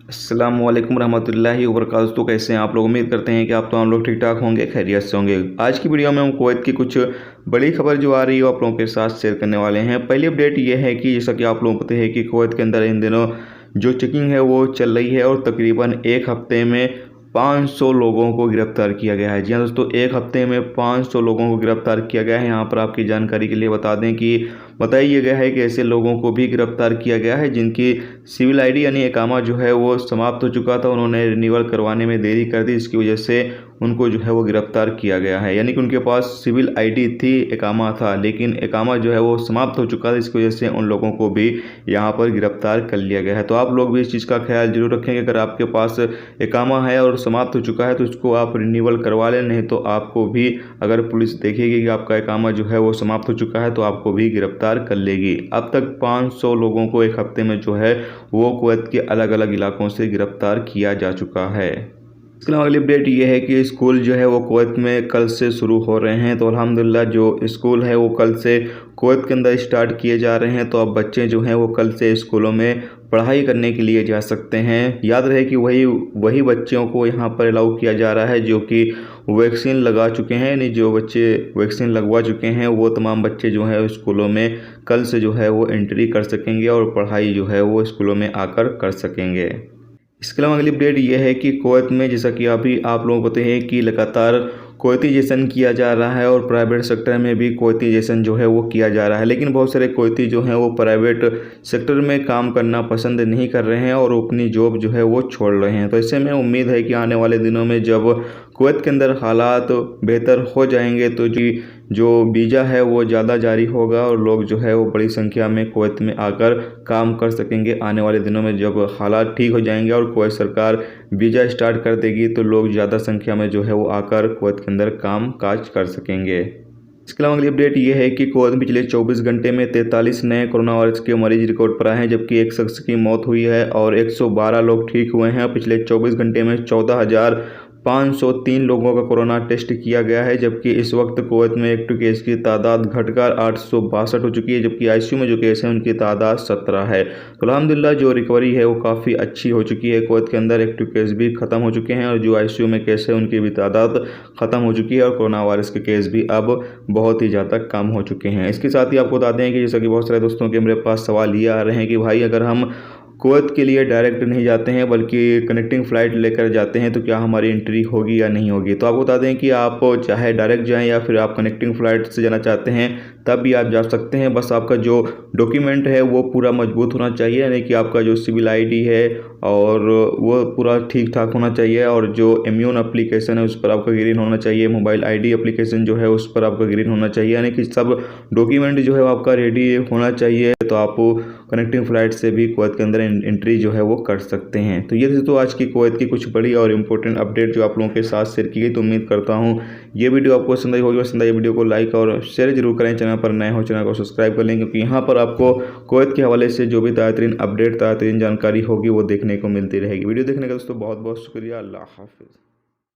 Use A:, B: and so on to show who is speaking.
A: अस्सलामुअलैकुम रहमतुल्लाहि वबरकातुहू। तो कैसे हैं आप लोग? उम्मीद करते हैं कि हम लोग ठीक ठाक होंगे, खैरियत से होंगे। आज की वीडियो में हम कुवैत की कुछ बड़ी खबर जो आ रही है वो आप लोगों के साथ शेयर करने वाले हैं। पहली अपडेट ये है कि जैसा कि आप लोगों को पता है कि कुवैत के अंदर इन दिनों जो चेकिंग है वो चल रही है और तकरीबन एक हफ्ते में 500 लोगों को गिरफ्तार किया गया है। जी हाँ दोस्तों, एक हफ्ते में 500 लोगों को गिरफ्तार किया गया है। यहाँ पर आपकी जानकारी के लिए बता दें कि बताया गया है कि ऐसे लोगों को भी गिरफ्तार किया गया है जिनकी सिविल आईडी यानी इकामा जो है वो समाप्त हो चुका था, उन्होंने रिन्यूअल करवाने में देरी कर दी, इसकी वजह से उनको जो है वो गिरफ्तार किया गया है। यानी कि उनके पास सिविल आईडी थी, इकामा था, लेकिन इकामा जो है वो समाप्त हो चुका था, इसकी वजह से उन लोगों को भी यहाँ पर गिरफ्तार कर लिया गया है। तो आप लोग भी इस चीज़ का ख्याल जरूर रखें कि अगर आपके पास इकामा है और समाप्त हो चुका है तो इसको आप रिन्यूअल करवा लें, नहीं तो आपको भी अगर पुलिस देखेगी कि आपका इकामा जो है वो समाप्त हो चुका है तो आपको भी गिरफ्तार कर लेगी। अब तक 500 लोगों को एक हफ्ते में जो है वो कुवैत के अलग अलग इलाकों से गिरफ्तार किया जा चुका है। इसके अलावा अगली अपडेट ये है कि स्कूल जो है वो कुवैत में कल से शुरू हो रहे हैं। तो अल्हम्दुलिल्लाह जो स्कूल है वो कल से कुवैत के अंदर स्टार्ट किए जा रहे हैं। तो अब बच्चे जो हैं वो कल से स्कूलों में पढ़ाई करने के लिए जा सकते हैं। याद रहे कि वही बच्चों को यहाँ पर अलाउ किया जा रहा है जो कि वैक्सीन लगा चुके हैं, यानी जो बच्चे वैक्सीन लगवा चुके हैं वो तमाम बच्चे जो है स्कूलों में कल से जो है वो एंट्री कर सकेंगे और पढ़ाई जो है वो स्कूलों में आकर कर सकेंगे। इसके अलावा अगली अपडेट ये है कि कुवैत में जैसा कि अभी आप लोगों को पता है कि लगातार कुवैतीजेशन किया जा रहा है और प्राइवेट सेक्टर में भी कुवैतीजेशन जो है वो किया जा रहा है, लेकिन बहुत सारे कुवैती जो हैं वो प्राइवेट सेक्टर में काम करना पसंद नहीं कर रहे हैं और अपनी जॉब जो है वो छोड़ रहे हैं। तो ऐसे में उम्मीद है कि आने वाले दिनों में जब कुवैत के अंदर हालात बेहतर हो जाएंगे तो जो वीज़ा है वो ज़्यादा जारी होगा और लोग जो है वो बड़ी संख्या में कुवैत में आकर काम कर सकेंगे। आने वाले दिनों में जब हालात ठीक हो जाएंगे और कुवैत सरकार वीज़ा स्टार्ट कर देगी तो लोग ज़्यादा संख्या में जो है वो आकर कुवैत के अंदर काम काज कर सकेंगे। इसके अलावा अगली अपडेट ये है कि कुवैत में पिछले 24 घंटे में 43 नए कोरोना वायरस के मरीज रिकॉर्ड पर आए हैं, जबकि एक शख्स की मौत हुई है और 112 लोग ठीक हुए हैं। पिछले 24 घंटे में 14,503 लोगों का कोरोना टेस्ट किया गया है, जबकि इस वक्त कुवैत में एक्टिव केस की तादाद घटकर 862 हो चुकी है, जबकि आईसीयू में जो केस है उनकी तादाद 17 है। तो अल्हम्दुलिल्लाह जो रिकवरी है वो काफ़ी अच्छी हो चुकी है। कुवैत के अंदर एक्टिव केस भी ख़त्म हो चुके हैं और जो आईसीयू में केस है उनकी भी तादाद ख़त्म हो चुकी है और कोरोना वायरस के केस भी अब बहुत ही ज़्यादा कम हो चुके हैं। इसके साथ ही आपको बता दें कि जैसा कि बहुत सारे दोस्तों के मेरे पास सवाल ये आ रहे हैं कि भाई अगर हम कुवैत के लिए डायरेक्ट नहीं जाते हैं बल्कि कनेक्टिंग फ़्लाइट लेकर जाते हैं तो क्या हमारी एंट्री होगी या नहीं होगी। तो आपको बता दें कि आप चाहे डायरेक्ट जाएं या फिर आप कनेक्टिंग फ़्लाइट से जाना चाहते हैं तब भी आप जा सकते हैं। बस आपका जो डॉक्यूमेंट है वो पूरा मजबूत होना चाहिए, यानी कि आपका जो सिविल आईडी है और वो पूरा ठीक ठाक होना चाहिए और जो इम्यून एप्लीकेशन है उस पर आपका ग्रीन होना चाहिए, मोबाइल आईडी एप्लीकेशन जो है उस पर आपका ग्रीन होना चाहिए, यानी कि सब डॉक्यूमेंट जो है आपका रेडी होना चाहिए। तो आप कनेक्टिंग फ़्लाइट से भी कुवैत के अंदर एंट्री जो है वो कर सकते हैं। तो ये तो आज की कुवैत की कुछ बड़ी और इम्पोर्टेंट अपडेट जो आप लोगों के साथ शेयर की गई। तो उम्मीद करता हूँ ये वीडियो आपको पसंद आई होगी। पसंद आई वीडियो को लाइक और शेयर जरूर करें। चैनल पर नए हो चैनल को सब्सक्राइब कर लें, क्योंकि यहाँ पर आपको कुवैत के हवाले से जो भी ताज़ा अपडेट ताज़ा जानकारी होगी वो देखने को मिलती रहेगी। वीडियो देखने का दोस्तों बहुत बहुत शुक्रिया। अल्लाह हाफिज़।